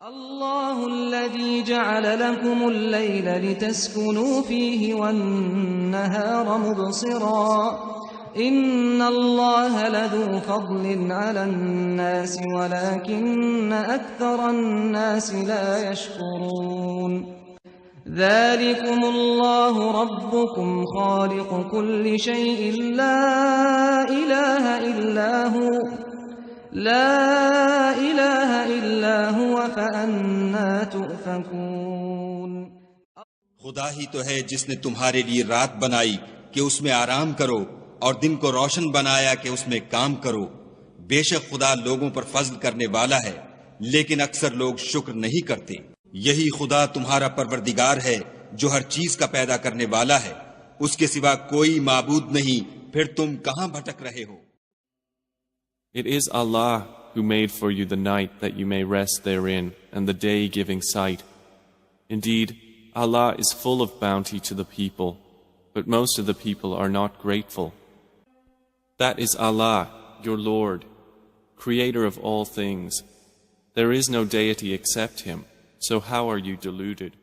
अल्लाहुल्लज़ी जअल लकुमुल-लैल लितस्कुनू फ़ीहि वन-नहार मुबसिरा इन्नल्लाह लज़ू फ़ज़लिन अलन-नासि वलाकिन्न अक्सरन-नासि ला यशकुरून ज़ालिकुमुल्लाहु रब्बुकुम ख़ालिक़ु कुल्लि शैइन ला इलाहा इल्ला हुवा फ़अन्ना तुफ़कून। खुदा ही तो है जिसने तुम्हारे लिए रात बनाई कि उसमें आराम करो और दिन को रोशन बनाया कि उसमें काम करो। बेशक खुदा लोगों पर फजल करने वाला है, लेकिन अक्सर लोग शुक्र नहीं करते। यही खुदा तुम्हारा परवरदिगार है जो हर चीज का पैदा करने वाला है, उसके सिवा कोई माबूद नहीं, फिर तुम कहां भटक रहे हो? It is Allah who made for you the night that you may rest therein, and the day giving sight. Indeed, Allah is full of bounty to the people, but most of the people are not grateful. That is Allah, your Lord, Creator of all things. There is no deity except Him, so how are you deluded?